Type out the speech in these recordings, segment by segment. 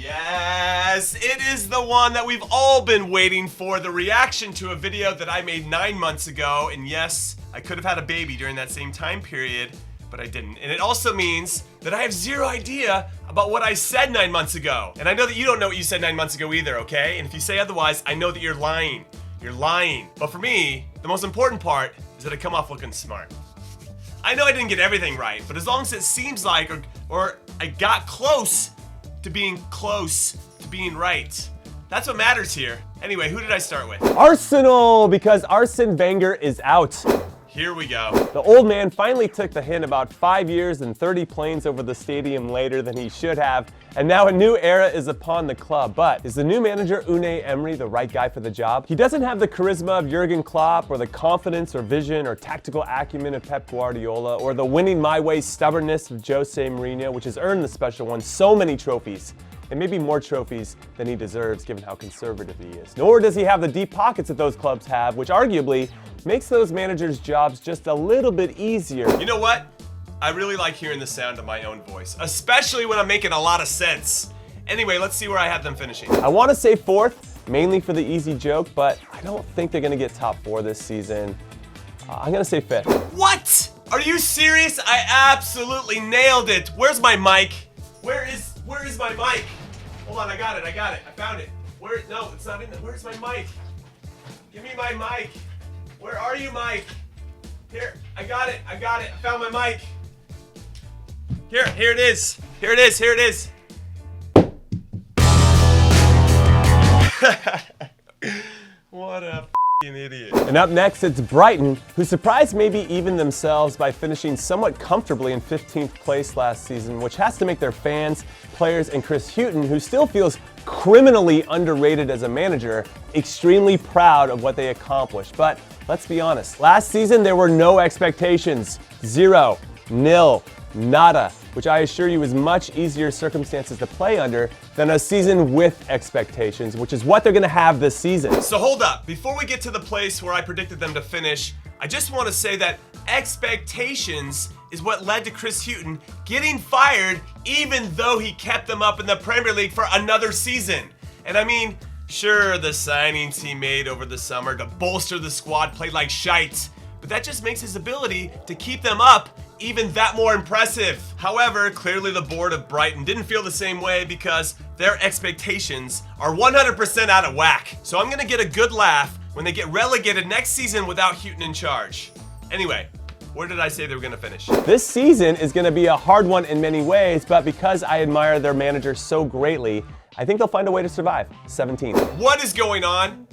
Yes, it is the one that we've all been waiting for, the reaction to a video that I made 9 months ago. And yes, I could have had a baby during that same time period, but I didn't. And it also means that I have zero idea about what I said 9 months ago. And I know that you don't know what you said 9 months ago either, okay? And if you say otherwise, I know that you're lying. You're lying. But for me, the most important part is that I come off looking smart. I know I didn't get everything right, but as long as it seems like, or I got close to being right. That's what matters here. Anyway, who did I start with? Arsenal, because Arsene Wenger is out. Here we go. The old man finally took the hint about 5 years and 30 planes over the stadium later than he should have, and now a new era is upon the club. But is the new manager Unai Emery the right guy for the job? He doesn't have the charisma of Jurgen Klopp, or the confidence or vision or tactical acumen of Pep Guardiola, or the winning my way stubbornness of Jose Mourinho, which has earned the special one so many trophies. And maybe more trophies than he deserves given how conservative he is. Nor does he have the deep pockets that those clubs have, which arguably makes those managers' jobs just a little bit easier. You know what? I really like hearing the sound of my own voice, especially when I'm making a lot of sense. Anyway, let's see where I have them finishing. I want to say fourth, mainly for the easy joke, but I don't think they're going to get top four this season. I'm going to say fifth. What? Are you serious? I absolutely nailed it. Where's my mic? Where is my mic? Hold on, I got it. I found it. No, it's not in there. Where's my mic? Give me my mic. Where are you, Mike? Here, I got it. I found my mic. Here it is. Here it is. What a f***ing idiot. And up next, it's Brighton, who surprised maybe even themselves by finishing somewhat comfortably in 15th place last season, which has to make their fans, players, and Chris Hughton, who still feels criminally underrated as a manager, extremely proud of what they accomplished. But let's be honest, last season there were no expectations. 0, nil, nada, which I assure you is much easier circumstances to play under than a season with expectations, which is what they're gonna have this season. So hold up, before we get to the place where I predicted them to finish, I just want to say that expectations is what led to Chris Hughton getting fired even though he kept them up in the Premier League for another season. And I mean, sure, the signings he made over the summer to bolster the squad played like shite, but that just makes his ability to keep them up even that more impressive. However, clearly the board of Brighton didn't feel the same way because their expectations are 100% out of whack. So I'm gonna get a good laugh when they get relegated next season without Hughton in charge. Anyway, where did I say they were gonna finish? This season is gonna be a hard one in many ways, but because I admire their manager so greatly, I think they'll find a way to survive. 17th. What is going on?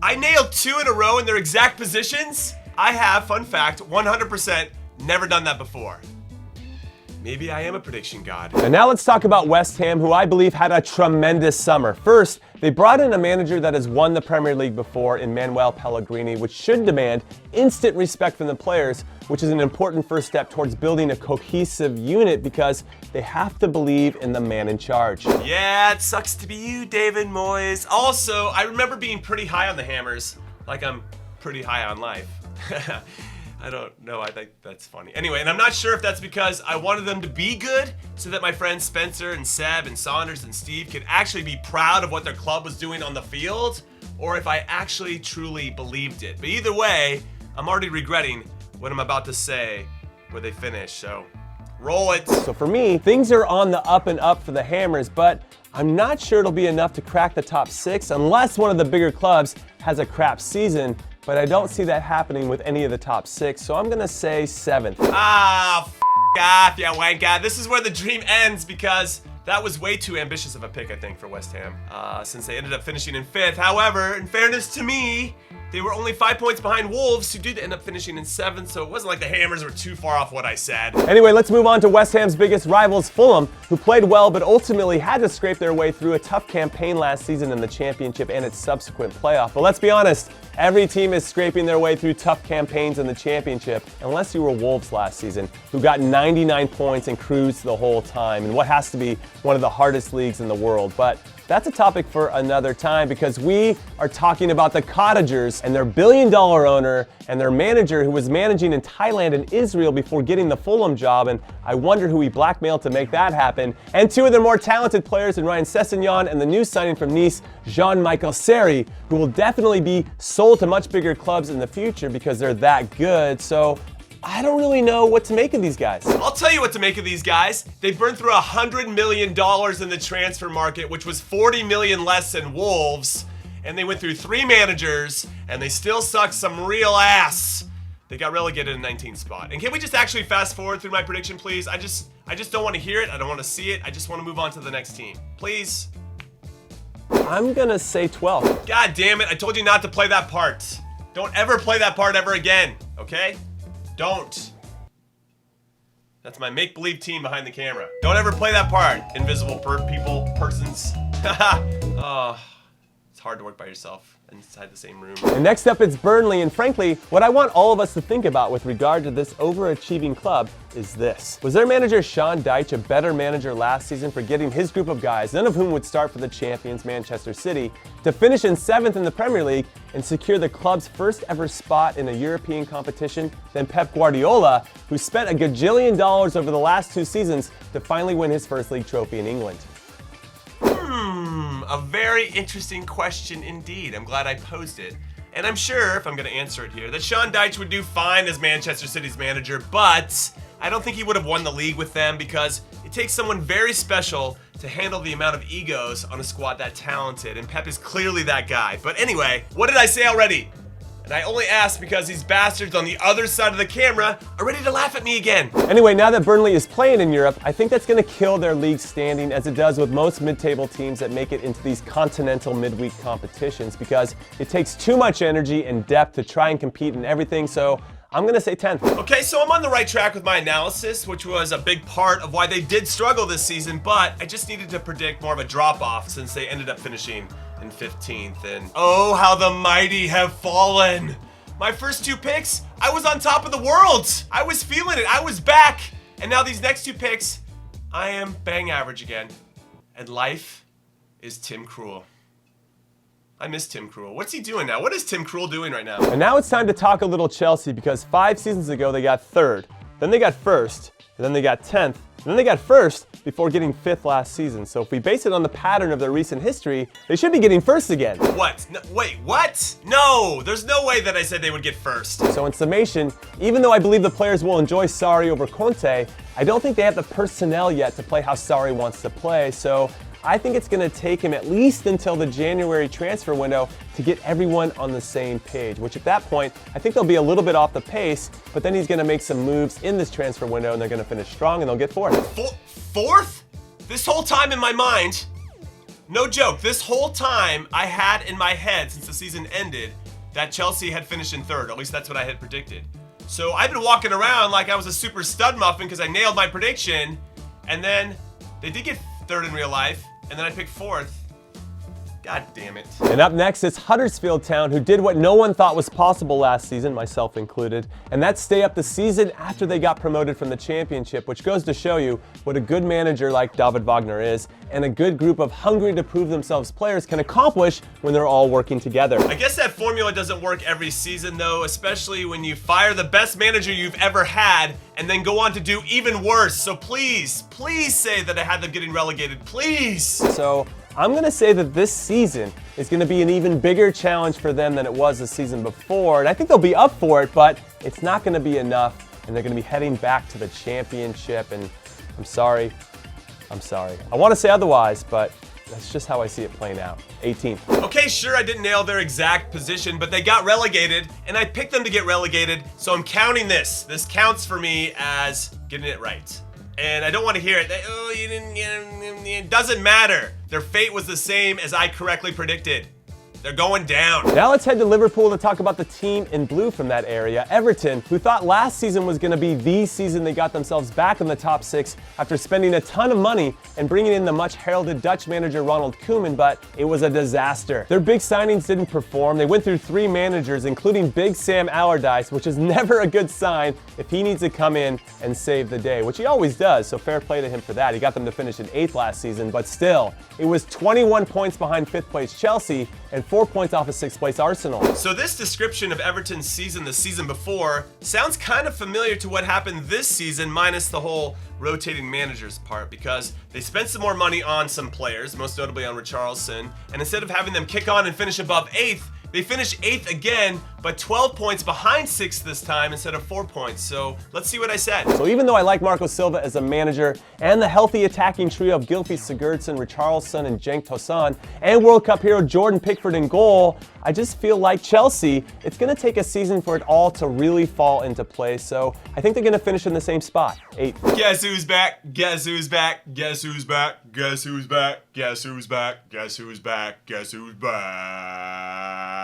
I nailed 2 in a row in their exact positions? I have, fun fact, 100% never done that before. Maybe I am a prediction god. And now let's talk about West Ham, who I believe had a tremendous summer. First, they brought in a manager that has won the Premier League before in Manuel Pellegrini, which should demand instant respect from the players, which is an important first step towards building a cohesive unit because they have to believe in the man in charge. Yeah, it sucks to be you, David Moyes. Also, I remember being pretty high on the Hammers, like I'm pretty high on life. I don't know, I think that's funny. Anyway, and I'm not sure if that's because I wanted them to be good so that my friends Spencer and Seb and Saunders and Steve could actually be proud of what their club was doing on the field, or if I actually truly believed it. But either way, I'm already regretting what I'm about to say where they finish, so roll it. So for me, things are on the up and up for the Hammers, but I'm not sure it'll be enough to crack the top 6 unless one of the bigger clubs has a crap season. But I don't see that happening with any of the top 6, so I'm gonna say 7th. Ah, off, you wanker. This is where the dream ends because that was way too ambitious of a pick, I think, for West Ham, since they ended up finishing in 5th. However, in fairness to me, they were only 5 points behind Wolves, who did end up finishing in 7th, so it wasn't like the Hammers were too far off what I said. Anyway, let's move on to West Ham's biggest rivals, Fulham, who played well but ultimately had to scrape their way through a tough campaign last season in the Championship and its subsequent playoff. But let's be honest, every team is scraping their way through tough campaigns in the Championship, unless you were Wolves last season, who got 99 points and cruised the whole time in what has to be one of the hardest leagues in the world. But that's a topic for another time because we are talking about the Cottagers, clubs, and their billion-dollar owner, and their manager who was managing in Thailand and Israel before getting the Fulham job, and I wonder who he blackmailed to make that happen, and two of their more talented players in Ryan Sessegnon and the new signing from Nice, Jean-Michel Seri, who will definitely be sold to much bigger clubs in the future because they're that good. So I don't really know what to make of these guys. I'll tell you what to make of these guys. They burned through $100 million in the transfer market, which was $40 million less than Wolves. And they went through 3 managers, and they still suck some real ass. They got relegated in 19th spot. And can we just actually fast forward through my prediction, please? I just don't want to hear it. I don't want to see it. I just want to move on to the next team. Please. I'm gonna say 12. God damn it. I told you not to play that part. Don't ever play that part ever again, okay? Don't. That's my make-believe team behind the camera. Don't ever play that part, invisible persons. Oh, it's hard to work by yourself inside the same room. And next up, it's Burnley, and frankly, what I want all of us to think about with regard to this overachieving club is this. Was their manager Sean Dyche a better manager last season for getting his group of guys, none of whom would start for the champions Manchester City, to finish in 7th in the Premier League and secure the club's first ever spot in a European competition than Pep Guardiola, who spent $1 gajillion over the last 2 seasons to finally win his first league trophy in England? A very interesting question indeed. I'm glad I posed it. And I'm sure, if I'm going to answer it here, that Sean Dyche would do fine as Manchester City's manager, but I don't think he would have won the league with them because it takes someone very special to handle the amount of egos on a squad that talented, and Pep is clearly that guy. But anyway, what did I say already? And I only asked because these bastards on the other side of the camera are ready to laugh at me again. Anyway, now that Burnley is playing in Europe, I think that's going to kill their league standing as it does with most mid-table teams that make it into these continental midweek competitions because it takes too much energy and depth to try and compete in everything, so I'm going to say 10th. Okay, so I'm on the right track with my analysis, which was a big part of why they did struggle this season, but I just needed to predict more of a drop-off since they ended up finishing in 15th, and oh, how the mighty have fallen. My first 2 picks, I was on top of the world. I was feeling it. I was back. And now these next 2 picks, I am bang average again. And life is Tim Krul. I miss Tim Krul. What's he doing now? What is Tim Krul doing right now? And now it's time to talk a little Chelsea because 5 seasons ago they got 3rd, then they got 1st, and then they got 10th, and then they got 1st before getting 5th last season. So if we base it on the pattern of their recent history, they should be getting 1st again. What? No, wait, what? No, there's no way that I said they would get 1st. So in summation, even though I believe the players will enjoy Sarri over Conte, I don't think they have the personnel yet to play how Sarri wants to play. So I think it's going to take him at least until the January transfer window to get everyone on the same page, which at that point, I think they'll be a little bit off the pace, but then he's going to make some moves in this transfer window and they're going to finish strong and they'll get 4th. 4th? This whole time in my mind, no joke, this whole time I had in my head since the season ended that Chelsea had finished in 3rd, or at least that's what I had predicted. So I've been walking around like I was a super stud muffin because I nailed my prediction, and then they did get 3rd in real life, and then I picked 4th. God damn it. And up next is Huddersfield Town, who did what no one thought was possible last season, myself included, and that's stay up the season after they got promoted from the championship, which goes to show you what a good manager like David Wagner is, and a good group of hungry to prove themselves players can accomplish when they're all working together. I guess that formula doesn't work every season though, especially when you fire the best manager you've ever had and then go on to do even worse. So please, please say that I had them getting relegated, please. So I'm going to say that this season is going to be an even bigger challenge for them than it was the season before. And I think they'll be up for it, but it's not going to be enough. And they're going to be heading back to the championship. And I'm sorry. I want to say otherwise, but that's just how I see it playing out. 18th. Okay, sure, I didn't nail their exact position, but they got relegated, and I picked them to get relegated, so I'm counting this. This counts for me as getting it right. And I don't want to hear it. Oh, you didn't get it. It doesn't matter. Their fate was the same as I correctly predicted. They're going down. Now let's head to Liverpool to talk about the team in blue from that area, Everton, who thought last season was going to be the season they got themselves back in the top 6 after spending a ton of money and bringing in the much heralded Dutch manager Ronald Koeman, but it was a disaster. Their big signings didn't perform. They went through 3 managers, including Big Sam Allardyce, which is never a good sign if he needs to come in and save the day, which he always does, so fair play to him for that. He got them to finish in 8th last season, but still, it was 21 points behind 5th place Chelsea and 4 points off of 6th place Arsenal. So this description of Everton's season the season before sounds kind of familiar to what happened this season, minus the whole rotating managers part, because they spent some more money on some players, most notably on Richarlison, and instead of having them kick on and finish above 8th, they finished 8th again, but 12 points behind 6th this time instead of 4 points. So let's see what I said. So even though I like Marco Silva as a manager and the healthy attacking trio of Gylfi Sigurdsson, Richarlison, and Cenk Tosun, and World Cup hero Jordan Pickford in goal, I just feel like Chelsea, it's going to take a season for it all to really fall into place. So I think they're going to finish in the same spot, 8th. Guess who's back? Guess who's back? Guess who's back? Guess who's back? Guess who's back? Guess who's back? Guess who's back?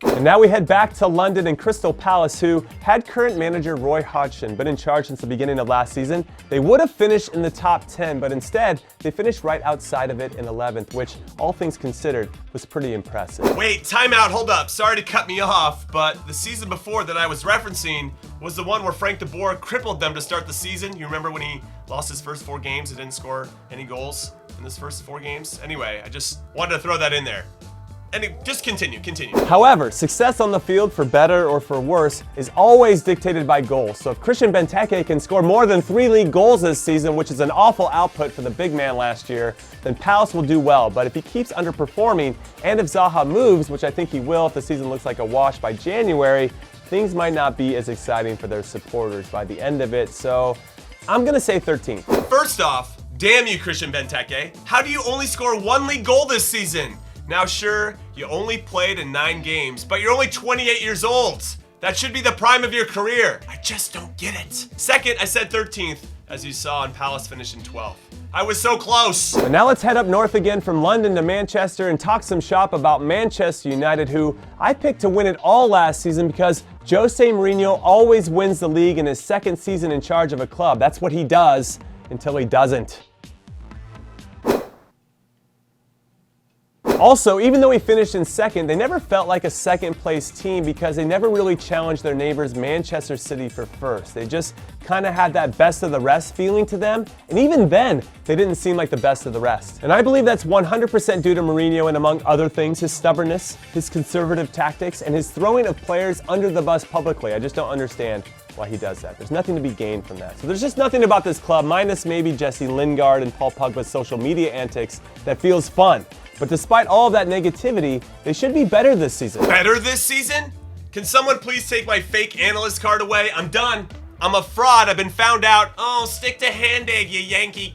And now we head back to London and Crystal Palace, who had current manager Roy Hodgson been in charge since the beginning of last season. They would have finished in the top 10, but instead they finished right outside of it in 11th, which, all things considered, was pretty impressive. Wait, time out, hold up. Sorry to cut me off, but the season before that I was referencing was the one where Frank de Boer crippled them to start the season. You remember when he lost his first 4 games and didn't score any goals in his first 4 games? Anyway, I just wanted to throw that in there. And just continue. However, success on the field, for better or for worse, is always dictated by goals. So if Christian Benteke can score more than 3 league goals this season, which is an awful output for the big man last year, then Palace will do well. But if he keeps underperforming, and if Zaha moves, which I think he will if the season looks like a wash by January, things might not be as exciting for their supporters by the end of it. So I'm going to say 13th. First off, damn you, Christian Benteke. How do you only score 1 league goal this season? Now sure, you only played in 9 games, but you're only 28 years old. That should be the prime of your career. I just don't get it. Second, I said 13th, as you saw, and Palace finished in 12th. I was so close. But now let's head up north again from London to Manchester and talk some shop about Manchester United, who I picked to win it all last season because Jose Mourinho always wins the league in his 2nd season in charge of a club. That's what he does until he doesn't. Also, even though he finished in 2nd, they never felt like a 2nd place team because they never really challenged their neighbors Manchester City for 1st. They just kind of had that best of the rest feeling to them, and even then, they didn't seem like the best of the rest. And I believe that's 100% due to Mourinho, and among other things, his stubbornness, his conservative tactics, and his throwing of players under the bus publicly. I just don't understand why he does that. There's nothing to be gained from that. So there's just nothing about this club, minus maybe Jesse Lingard and Paul Pogba's social media antics, that feels fun. But despite all of that negativity, they should be better this season. Better this season? Can someone please take my fake analyst card away? I'm done. I'm a fraud. I've been found out. Oh, stick to Hand-Egg, you Yankee.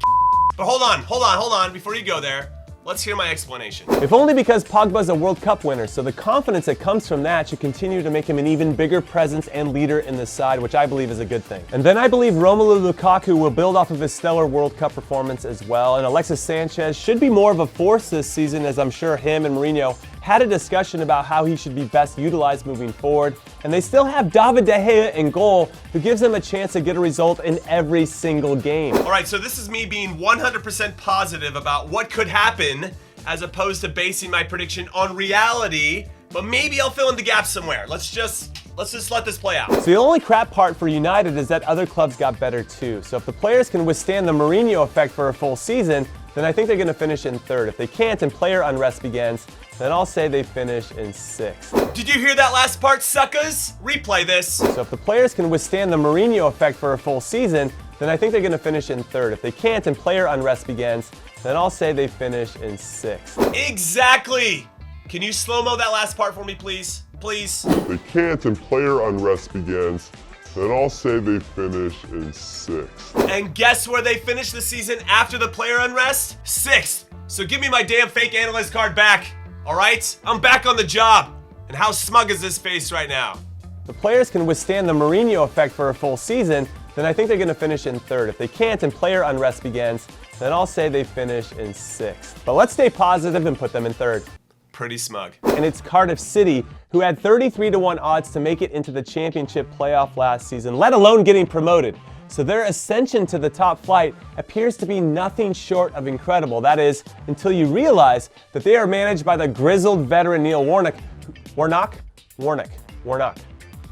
But hold on. Before you go there, let's hear my explanation. If only because Pogba's a World Cup winner, so the confidence that comes from that should continue to make him an even bigger presence and leader in the side, which I believe is a good thing. And then I believe Romelu Lukaku will build off of his stellar World Cup performance as well, and Alexis Sanchez should be more of a force this season, as I'm sure him and Mourinho had a discussion about how he should be best utilized moving forward. And they still have David De Gea in goal, who gives them a chance to get a result in every single game. All right, so this is me being 100% positive about what could happen, as opposed to basing my prediction on reality, but maybe I'll fill in the gaps somewhere. Let's just let this play out. So the only crap part for United is that other clubs got better too. So if the players can withstand the Mourinho effect for a full season, then I think they're going to finish in 3rd. If they can't and player unrest begins, then I'll say they finish in 6th. Did you hear that last part, suckers? Replay this. So if the players can withstand the Mourinho effect for a full season, then I think they're going to finish in 3rd. If they can't and player unrest begins, then I'll say they finish in 6th. Exactly! Can you slow-mo that last part for me, please? Please. If they can't and player unrest begins, then I'll say they finish in 6th. And guess where they finish the season after the player unrest? 6th. So give me my damn fake analyst card back. All right? I'm back on the job. And how smug is this face right now? If the players can withstand the Mourinho effect for a full season, then I think they're going to finish in 3rd. If they can't and player unrest begins, then I'll say they finish in 6th. But let's stay positive and put them in 3rd. Pretty smug. And it's Cardiff City, who had 33-1 odds to make it into the championship playoff last season, let alone getting promoted. So their ascension to the top flight appears to be nothing short of incredible. That is, until you realize that they are managed by the grizzled veteran Neil Warnock.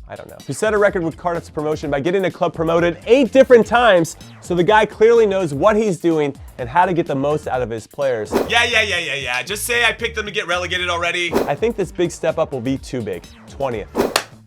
I don't know, who set a record with Cardiff's promotion by getting the club promoted 8 different times, so the guy clearly knows what he's doing and how to get the most out of his players. Yeah. Just say I picked them to get relegated already. I think this big step up will be too big. 20th.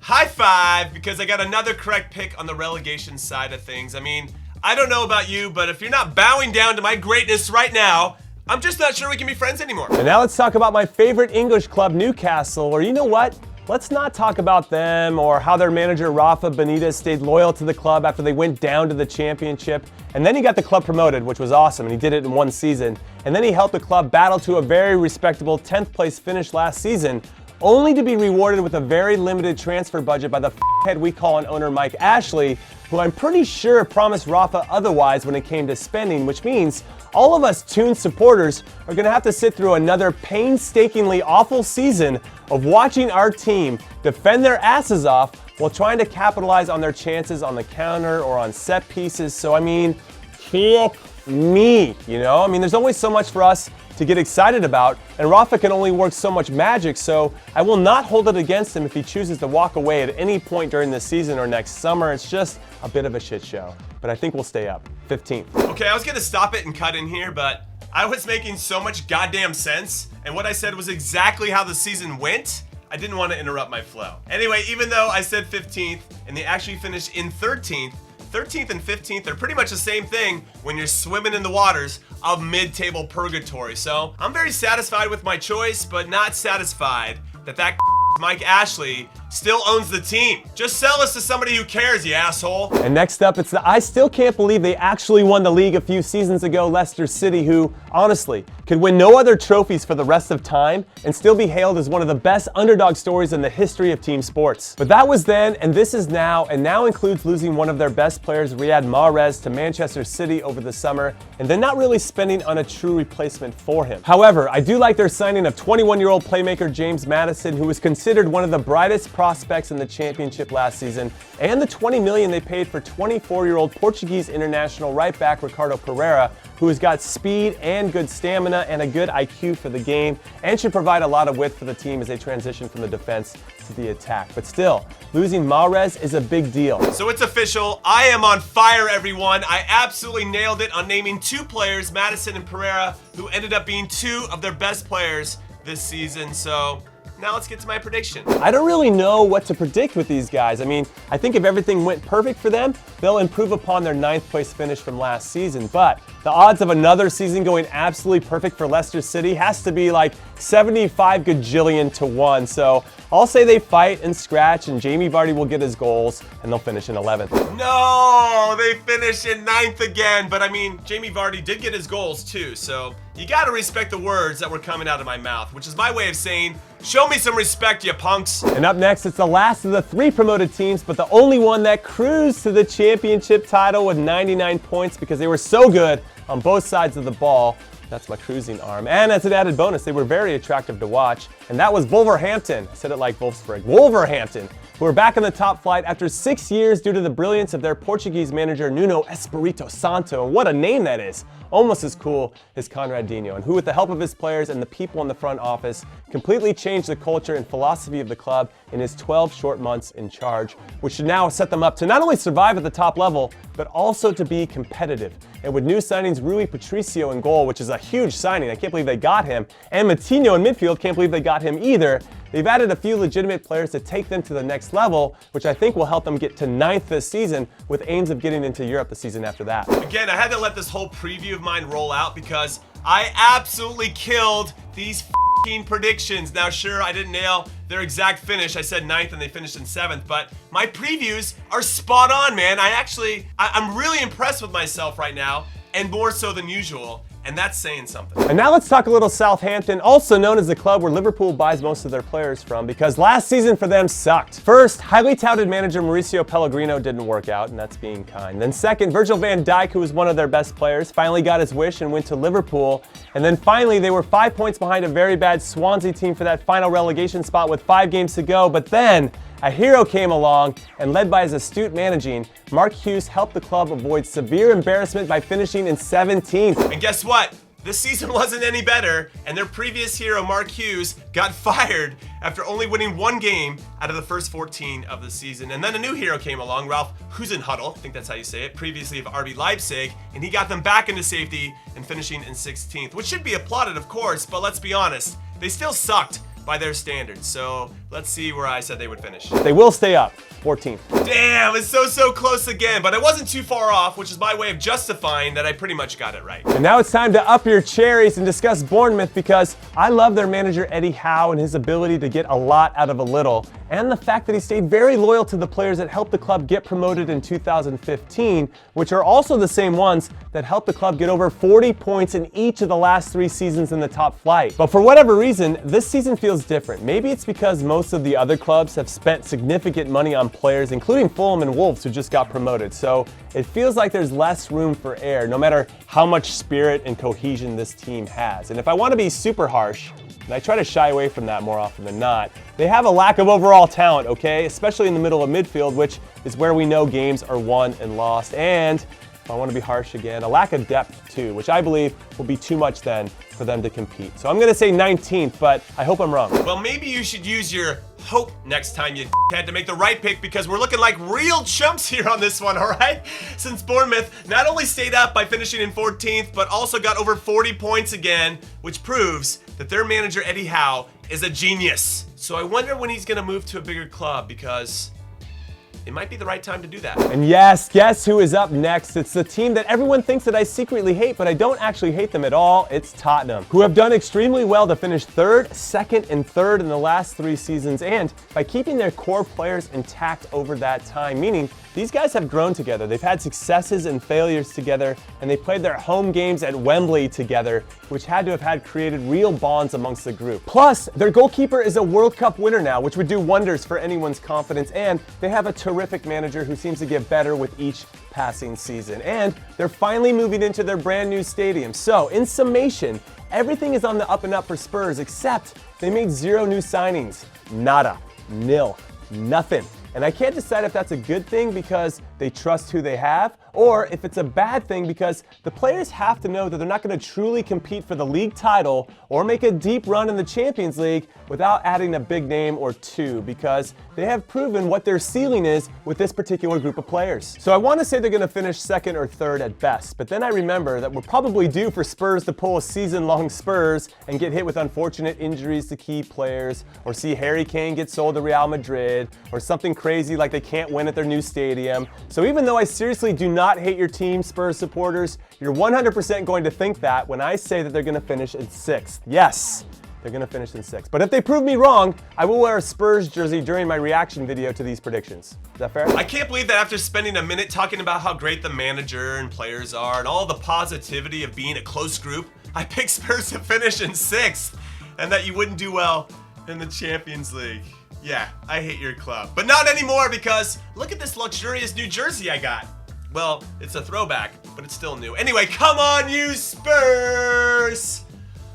High five, because I got another correct pick on the relegation side of things. I mean, I don't know about you, but if you're not bowing down to my greatness right now, I'm just not sure we can be friends anymore. And now let's talk about my favorite English club, Newcastle, or you know what? Let's not talk about them or how their manager Rafa Benitez stayed loyal to the club after they went down to the championship. And then he got the club promoted, which was awesome, and he did it in 1 season. And then he helped the club battle to a very respectable 10th place finish last season, only to be rewarded with a very limited transfer budget by the head we call an owner Mike Ashley, who I'm pretty sure promised Rafa otherwise when it came to spending, which means all of us Toon supporters are going to have to sit through another painstakingly awful season of watching our team defend their asses off while trying to capitalize on their chances on the counter or on set pieces. So, I mean, fuck me, you know? I mean, there's always so much for us to get excited about, and Rafa can only work so much magic, so I will not hold it against him if he chooses to walk away at any point during this season or next summer. It's just a bit of a shit show, but I think we'll stay up. 15th. Okay, I was gonna stop it and cut in here, but I was making so much goddamn sense, and what I said was exactly how the season went. I didn't want to interrupt my flow. Anyway, even though I said 15th, and they actually finished in 13th, 13th and 15th are pretty much the same thing when you're swimming in the waters of mid-table purgatory. So I'm very satisfied with my choice, but not satisfied that Mike Ashley still owns the team. Just sell us to somebody who cares, you asshole. And next up, it's the I still can't believe they actually won the league a few seasons ago, Leicester City, who, honestly, could win no other trophies for the rest of time and still be hailed as one of the best underdog stories in the history of team sports. But that was then, and this is now, and now includes losing one of their best players, Riyad Mahrez, to Manchester City over the summer, and then not really spending on a true replacement for him. However, I do like their signing of 21-year-old playmaker James Maddison, who was considered one of the brightest prospects in the championship last season, and the $20 million they paid for 24-year-old Portuguese international right back Ricardo Pereira, who has got speed and good stamina and a good IQ for the game, and should provide a lot of width for the team as they transition from the defense to the attack. But still, losing Mahrez is a big deal. So it's official. I am on fire, everyone. I absolutely nailed it on naming 2 players, Maddison and Pereira, who ended up being 2 of their best players this season. So now let's get to my prediction. I don't really know what to predict with these guys. I mean, I think if everything went perfect for them, they'll improve upon their 9th place finish from last season. But the odds of another season going absolutely perfect for Leicester City has to be like 75 gajillion to 1. So I'll say they fight and scratch, and Jamie Vardy will get his goals, and they'll finish in 11th. No, they finish in 9th again. But I mean, Jamie Vardy did get his goals too. So you gotta respect the words that were coming out of my mouth, which is my way of saying, show me some respect, you punks. And up next, it's the last of the 3 promoted teams, but the only one that cruised to the championship title with 99 points because they were so good on both sides of the ball. That's my cruising arm. And as an added bonus, they were very attractive to watch. And that was Wolverhampton. I said it like Wolfsburg. Wolverhampton, who are back in the top flight after 6 years due to the brilliance of their Portuguese manager, Nuno Espirito Santo. And what a name that is. Almost as cool as Conrad, and who with the help of his players and the people in the front office completely changed the culture and philosophy of the club in his 12 short months in charge, which should now set them up to not only survive at the top level, but also to be competitive. And with new signings, Rui Patricio in goal, which is a huge signing, I can't believe they got him, and Matinho in midfield, can't believe they got him either. They've added a few legitimate players to take them to the next level, which I think will help them get to 9th this season with aims of getting into Europe the season after that. Again, I had to let this whole preview of mine roll out because I absolutely killed these predictions. Now, sure, I didn't nail their exact finish. I said 9th and they finished in 7th, but my previews are spot on, man. I'm really impressed with myself right now, and more so than usual. And that's saying something. And now let's talk a little Southampton, also known as the club where Liverpool buys most of their players from, because last season for them sucked. First, highly touted manager Mauricio Pellegrino didn't work out, and that's being kind. Then second, Virgil van Dijk, who was one of their best players, finally got his wish and went to Liverpool. And then finally, they were 5 points behind a very bad Swansea team for that final relegation spot with 5 games to go. But then a hero came along, and led by his astute managing, Mark Hughes helped the club avoid severe embarrassment by finishing in 17th. And guess what? this season wasn't any better, and their previous hero, Mark Hughes, got fired after only winning 1 game out of the first 14 of the season. And then a new hero came along, Ralph Husenhuddle, I think that's how you say it, previously of RB Leipzig, and he got them back into safety and finishing in 16th, which should be applauded, of course, but let's be honest, they still sucked by their standards. So let's see where I said they would finish. They will stay up, 14th. Damn, it's so close again, but I wasn't too far off, which is my way of justifying that I pretty much got it right. And now it's time to up your cherries and discuss Bournemouth, because I love their manager Eddie Howe and his ability to get a lot out of a little, and the fact that he stayed very loyal to the players that helped the club get promoted in 2015, which are also the same ones that helped the club get over 40 points in each of the last 3 seasons in the top flight. But for whatever reason, this season feels different. Maybe it's because most of the other clubs have spent significant money on players, including Fulham and Wolves, who just got promoted. So it feels like there's less room for error, no matter how much spirit and cohesion this team has. And if I want to be super harsh, and I try to shy away from that more often than not, they have a lack of overall talent, okay? Especially in the middle of midfield, which is where we know games are won and lost. And if I want to be harsh again, a lack of depth too, which I believe will be too much then for them to compete. So I'm going to say 19th, but I hope I'm wrong. Well, maybe you should use your hope next time you had to make the right pick, because we're looking like real chumps here on this one, all right? Since Bournemouth not only stayed up by finishing in 14th, but also got over 40 points again, which proves that their manager, Eddie Howe, is a genius. So I wonder when he's going to move to a bigger club, because it might be the right time to do that. And yes, guess who is up next? It's the team that everyone thinks that I secretly hate, but I don't actually hate them at all. It's Tottenham, who have done extremely well to finish 3rd, 2nd, and 3rd in the last 3 seasons, and by keeping their core players intact over that time, meaning these guys have grown together. They've had successes and failures together, and they played their home games at Wembley together, which had to have had created real bonds amongst the group. Plus, their goalkeeper is a World Cup winner now, which would do wonders for anyone's confidence, and they have a terrific manager who seems to get better with each passing season. And they're finally moving into their brand new stadium. So, in summation, everything is on the up and up for Spurs, except they made 0 new signings. Nada. Nil. Nothing. And I can't decide if that's a good thing because they trust who they have, or if it's a bad thing because the players have to know that they're not going to truly compete for the league title or make a deep run in the Champions League without adding a big name or 2, because they have proven what their ceiling is with this particular group of players. So I want to say they're going to finish 2nd or 3rd at best, but then I remember that we're probably due for Spurs to pull a season-long Spurs and get hit with unfortunate injuries to key players, or see Harry Kane get sold to Real Madrid, or something crazy like they can't win at their new stadium. So even though I seriously do not hate your team, Spurs supporters, you're 100% going to think that when I say that they're going to finish in 6th. Yes, they're going to finish in 6th. But if they prove me wrong, I will wear a Spurs jersey during my reaction video to these predictions. Is that fair? I can't believe that after spending a minute talking about how great the manager and players are and all the positivity of being a close group, I picked Spurs to finish in 6th, and that you wouldn't do well in the Champions League. Yeah, I hate your club. But not anymore, because look at this luxurious new jersey I got. Well, it's a throwback, but it's still new. Anyway, come on, you Spurs!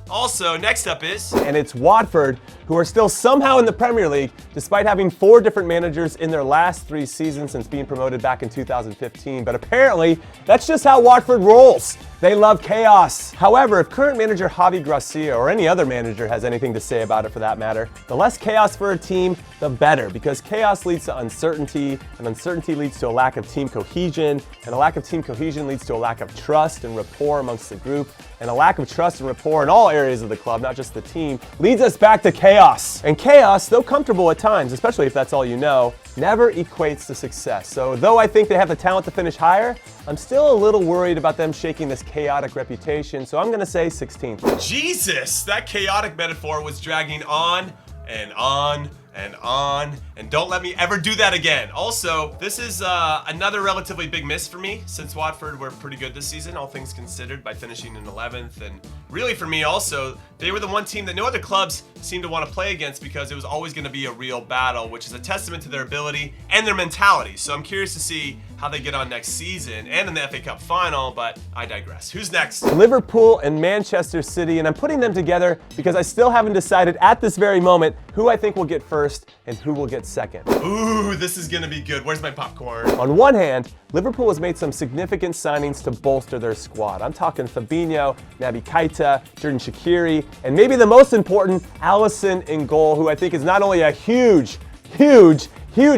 Also, next up is... And it's Watford, who are still somehow in the Premier League, despite having 4 different managers in their last 3 seasons since being promoted back in 2015. But apparently, that's just how Watford rolls. They love chaos. However, if current manager Javi Gracia, or any other manager, has anything to say about it for that matter, the less chaos for a team, the better, because chaos leads to uncertainty, and uncertainty leads to a lack of team cohesion, and a lack of team cohesion leads to a lack of trust and rapport amongst the group, and a lack of trust and rapport in all areas of the club, not just the team, leads us back to chaos. And chaos, though comfortable at times, especially if that's all you know, never equates to success. So though I think they have the talent to finish higher, I'm still a little worried about them shaking this chaotic reputation, so I'm going to say 16th. Jesus, that chaotic metaphor was dragging on and on and on, and don't let me ever do that again. Also, this is another relatively big miss for me, since Watford were pretty good this season, all things considered, by finishing in 11th, and really for me also, they were the one team that no other clubs seemed to want to play against, because it was always going to be a real battle, which is a testament to their ability and their mentality. So I'm curious to see how they get on next season and in the FA Cup final, but I digress. Who's next? Liverpool and Manchester City, and I'm putting them together because I still haven't decided at this very moment who I think will get first and who will get second. Ooh, this is gonna be good. Where's my popcorn? On one hand, Liverpool has made some significant signings to bolster their squad. I'm talking Fabinho, Naby Keita, Jordan Shaqiri, and maybe the most important, Alisson in goal, who I think is not only a huge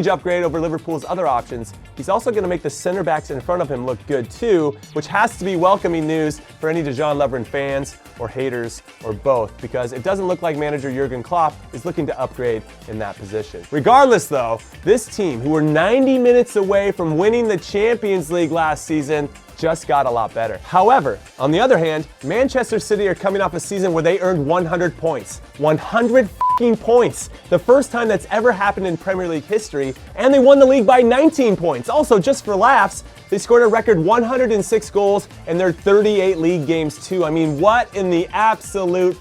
upgrade over Liverpool's other options, he's also going to make the center backs in front of him look good too, which has to be welcoming news for any Dejan Lovren fans or haters or both, because it doesn't look like manager Jurgen Klopp is looking to upgrade in that position. Regardless though, this team, who were 90 minutes away from winning the Champions League last season, just got a lot better. However, on the other hand, Manchester City are coming off a season where they earned 100 points. 100 points. The first time that's ever happened in Premier League history, and they won the league by 19 points. Also, just for laughs, they scored a record 106 goals in their 38 league games too. I mean, what in the absolute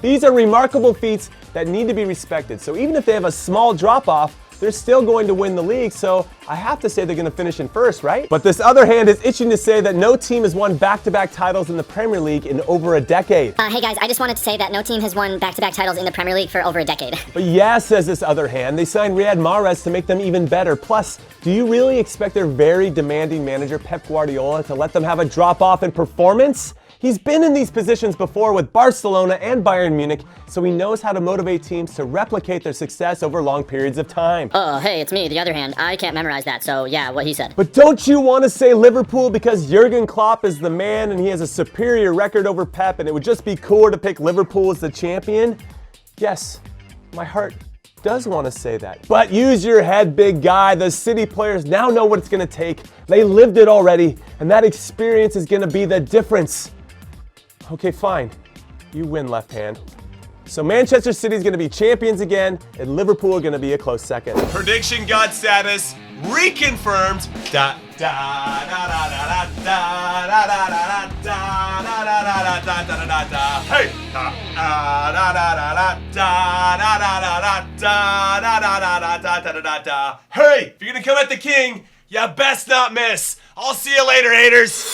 These are remarkable feats that need to be respected. So even if they have a small drop-off, they're still going to win the league, so I have to say they're going to finish in first, right? But this other hand is itching to say that no team has won back-to-back titles in the Premier League in over a decade. Hey guys, I just wanted to say that no team has won back-to-back titles in the Premier League for over a decade. But yeah, says this other hand, they signed Riyad Mahrez to make them even better. Plus, do you really expect their very demanding manager, Pep Guardiola, to let them have a drop-off in performance? He's been in these positions before with Barcelona and Bayern Munich, so he knows how to motivate teams to replicate their success over long periods of time. Oh, hey, it's me, the other hand. I can't memorize that, so yeah, what he said. But don't you want to say Liverpool because Jurgen Klopp is the man and he has a superior record over Pep and it would just be cooler to pick Liverpool as the champion? Yes, my heart does want to say that. But use your head, big guy. The City players now know what it's going to take. They lived it already, and that experience is going to be the difference. Okay, fine. You win, left hand. So Manchester City is going to be champions again, and Liverpool are going to be a close second. Prediction God status reconfirmed. Da da da da da da da da da da da da da da da. Hey. Da da da da da da da da da da da da da da da. Hey, if you're gonna come at the king, you best not miss. I'll see you later, haters.